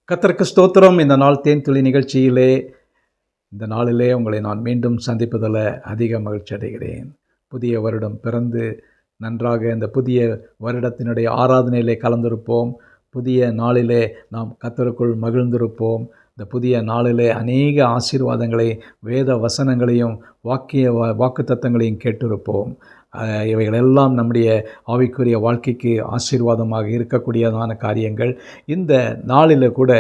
கர்த்தருக்கு ஸ்தோத்திரம். இந்த நாள் தேன்துளி நிகழ்ச்சியிலே இந்த நாளிலே உங்களை நான் மீண்டும் சந்திப்பதில் அதிக மகிழ்ச்சி அடைகிறேன். புதிய வருடம் பிறந்து நன்றாக இந்த புதிய வருடத்தினுடைய ஆராதனையிலே கலந்திருப்போம். புதிய நாளிலே நாம் கர்த்தருக்குள் மகிழ்ந்திருப்போம். இந்த புதிய நாளிலே அநேக ஆசீர்வாதங்களை, வேத வசனங்களையும் வாக்குத்தத்தங்களையும் கேட்டிருப்போம். இவைகளெல்லாம் நம்முடைய ஆவிக்குரிய வாழ்க்கைக்கு ஆசீர்வாதமாக இருக்கக்கூடியதான காரியங்கள். இந்த நாளில் கூட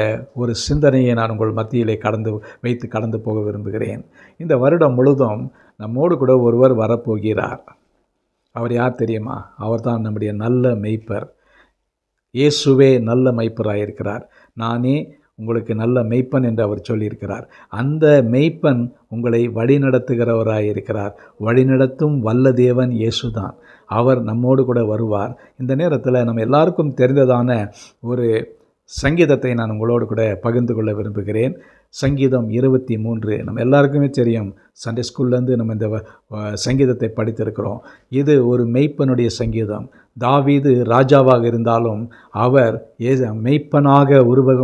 ஒரு சிந்தனையை நான் உங்கள் மத்தியிலே கடந்து போக விரும்புகிறேன். இந்த வருடம் முழுதும் நம்மோடு கூட ஒருவர் வரப்போகிறார். அவர் யார் தெரியுமா? அவர்தான் நம்முடைய நல்ல மேய்ப்பர். இயேசுவே நல்ல மேய்ப்பராக இருக்கிறார். நானே உங்களுக்கு நல்ல மேய்ப்பன் என்று அவர் சொல்லியிருக்கிறார். அந்த மேய்ப்பன் உங்களை வழிநடத்துகிறவராக இருக்கிறார். வழிநடத்தும் வல்ல தேவன் இயேசுதான். அவர் நம்மோடு கூட வருவார். இந்த நேரத்தில் நம்ம எல்லாருக்கும் தெரிந்ததான ஒரு சங்கீதத்தை நான் உங்களோடு கூட பகிர்ந்து கொள்ள விரும்புகிறேன். சங்கீதம் 23. நம்ம எல்லாருக்குமே தெரியும். சண்டே ஸ்கூல்லேருந்து நம்ம இந்த சங்கீதத்தை படித்திருக்கிறோம். இது ஒரு மெய்ப்பனுடைய சங்கீதம். தாவீது ராஜாவாக இருந்தாலும் அவர் மெய்ப்பனாக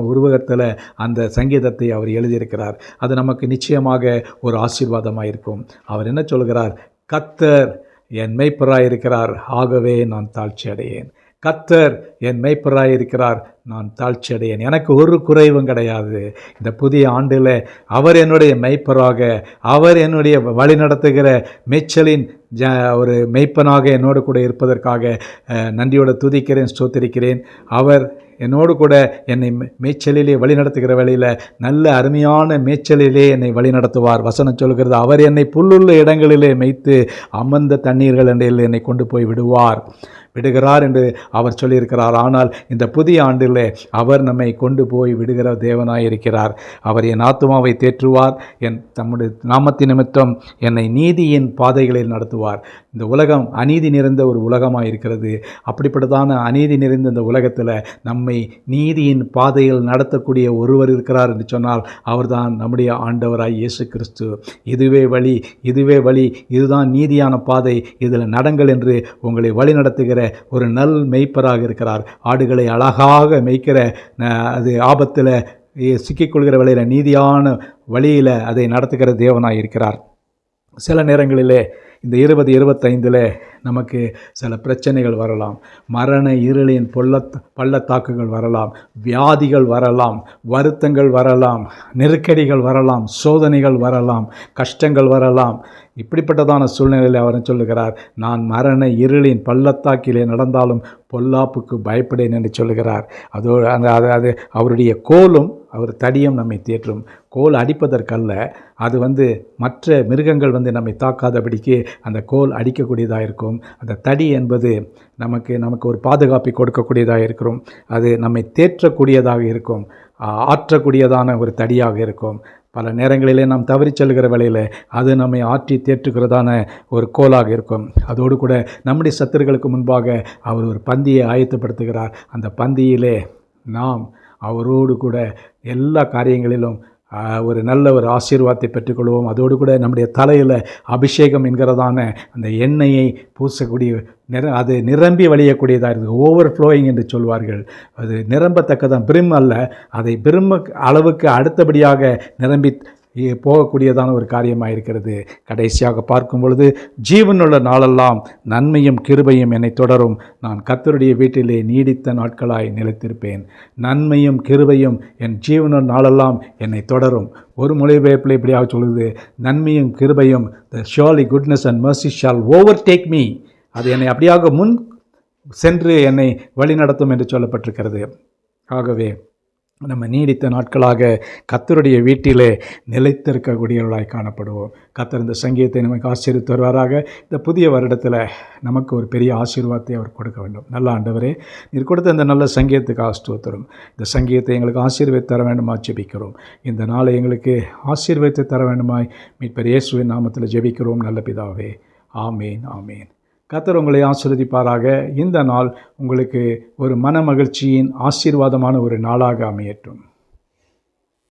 உருவகத்தில் அந்த சங்கீதத்தை அவர் எழுதியிருக்கிறார். அது நமக்கு நிச்சயமாக ஒரு ஆசீர்வாதமாக இருக்கும். அவர் என்ன சொல்கிறார்? கர்த்தர் என் மெய்ப்பராக இருக்கிறார், ஆகவே நான் தாழ்ச்சி அடையேன். கர்த்தர் என் மேய்ப்பராக இருக்கிறார், நான் தாழ்ச்சி அடையேன். எனக்கு ஒரு குறைவும் கிடையாது. இந்த புதிய ஆண்டில் அவர் என்னுடைய மேய்ப்பராக, அவர் என்னுடைய வழி நடத்துகிற மேய்ச்சலின் ஒரு மேய்ப்பனாக என்னோடு கூட இருப்பதற்காக நன்றியோடு துதிக்கிறேன், ஸ்தோத்திரிக்கிறேன். அவர் என்னோடு கூட என்னை மேய்ச்சலிலே வழி நடத்துகிற வேளையில் நல்ல அருமையான மேய்ச்சலிலே என்னை வழி நடத்துவார். வசனம் சொல்கிறது, அவர் என்னை புல்லுள்ள இடங்களிலே மேய்த்து அமர்ந்த தண்ணீர்கள் அண்டையில் என்னை கொண்டு போய் விடுகிறார் என்று அவர் சொல்லியிருக்கிறார். ஆனால் இந்த புதிய ஆண்டில் அவர் நம்மை கொண்டு போய் விடுகிற தேவனாய் இருக்கிறார். அவர் என் ஆத்துமாவை தேற்றுவார், தம்முடைய நாமத்தின் நிமித்தம் என்னை நீதியின் பாதைகளில் நடத்துவார். இந்த உலகம் அநீதி நிறைந்த ஒரு உலகமாக இருக்கிறது. அப்படிப்பட்டதான அநீதி நிறைந்த இந்த உலகத்தில் நம்மை நீதியின் பாதையில் நடத்தக்கூடிய ஒருவர் இருக்கிறார் என்று சொன்னால் அவர்தான் நம்முடைய ஆண்டவராய் இயேசு கிறிஸ்து. இதுவே வழி, இதுவே வழி, இதுதான் நீதியான பாதை, இதில் நடங்கள் என்று உங்களை வழி நடத்துகிற ஒரு நல் மேய்ப்பராக இருக்கிறார். ஆடுகளை அழகாக மேய்க்கிற, அது ஆபத்தில் சிக்கிக்கொள்கிற வேளையில் நீதியான வழியில் அதை நடத்துகிற தேவனாக இருக்கிறார். சில நேரங்களிலே இந்த 2025 நமக்கு சில பிரச்சனைகள் வரலாம். மரண இருளின் பள்ளத்தாக்குகள் வரலாம், வியாதிகள் வரலாம், வருத்தங்கள் வரலாம், நெருக்கடிகள் வரலாம், சோதனைகள் வரலாம், கஷ்டங்கள் வரலாம். இப்படிப்பட்டதான சூழ்நிலையில் அவர் சொல்லுகிறார், நான் மரண இருளின் பள்ளத்தாக்கிலே நடந்தாலும் பொல்லாப்புக்கு பயப்படேன் என்று சொல்லுகிறார். அதோடு அது அவருடைய கோலும் அவர் தடியும் நம்மை தேற்றும். கோல் அடிப்பதற்கல்ல, அது மற்ற மிருகங்கள் நம்மை தாக்காதபடிக்கு அந்த கோல் அடிக்கக்கூடியதாக இருக்கும். அந்த தடி என்பது நமக்கு ஒரு பாதுகாப்பை கொடுக்கக்கூடியதாக இருக்கும். அது நம்மை தேற்றக்கூடியதாக இருக்கும், ஆற்றக்கூடியதான ஒரு தடியாக இருக்கும். பல நேரங்களிலே நாம் தவறி செல்கிற வேளையில் அது நம்மை ஆற்றி தேற்றுகிறதான ஒரு கோலாக இருக்கும். அதோடு கூட நம்முடைய சத்துருக்களுக்கு முன்பாக அவர் ஒரு பந்தியை ஆயத்தப்படுத்துகிறார். அந்த பந்தியிலே நாம் அவரோடு கூட எல்லா காரியங்களிலும் ஒரு நல்ல ஒரு ஆசீர்வாதத்தை பெற்றுக்கொள்வோம். அதோடு கூட நம்முடைய தலையில் அபிஷேகம் என்கிறதான அந்த எண்ணெயை பூசக்கூடிய அது நிரம்பி வழியக்கூடியதாக இருக்குது. ஓவர் ஃப்ளோயிங் என்று சொல்வார்கள். அது நிரம்பத்தக்கதான், பிரிம் அல்ல, அதை பிரிம் அளவுக்கு அடுத்தபடியாக நிரம்பி போகக்கூடியதான ஒரு காரியமாக இருக்கிறது. கடைசியாக பார்க்கும் பொழுது, ஜீவனுள்ள நாளெல்லாம் நன்மையும் கிருபையும் என்னை தொடரும், நான் கர்த்தருடைய வீட்டிலே நீடித்த நாட்களாய் நிலைத்திருப்பேன். நன்மையும் கிருபையும் என் ஜீவனுள்ள நாளெல்லாம் என்னை தொடரும். ஒரு மொழிபெயர்ப்பில் இப்படியாக சொல்லுது, நன்மையும் கிருபையும், the surely goodness and mercy shall overtake me, அது என்னை அப்படியாக முன் சென்று என்னை வழி நடத்தும் என்று சொல்லப்பட்டிருக்கிறது. ஆகவே நம்ம நீடித்த நாட்களாக கர்த்தருடைய வீட்டிலே நிலைத்திருக்கக்கூடியவர்களாய் காணப்படுவோம். கர்த்தர் இந்த சங்கீதத்தை நமக்கு ஆசீர்வதித்து வருவாராக. இந்த புதிய வருடத்தில் நமக்கு ஒரு பெரிய ஆசீர்வாதத்தை அவர் கொடுக்க வேண்டும். நல்ல ஆண்டவரே, நீர் கொடுத்த இந்த நல்ல சங்கீதத்துக்கு ஸ்தோத்திரம். இந்த சங்கீதத்தை எங்களுக்கு ஆசீர்வதித்து தர வேண்டுமா ஜெபிக்கிறோம். இந்த நாளை எங்களுக்கு ஆசீர்வதித்து தர வேண்டுமாய் மீட்பர் இயேசுவின் நாமத்தில் ஜெபிக்கிறோம் நல்ல பிதாவே. ஆமேன், ஆமேன். கர்த்தர் உங்களை ஆசீர்வதிப்பாராக. இந்த நாள் உங்களுக்கு ஒரு மன மகிழ்ச்சியின் ஆசீர்வாதமான ஒரு நாளாக அமையட்டும்.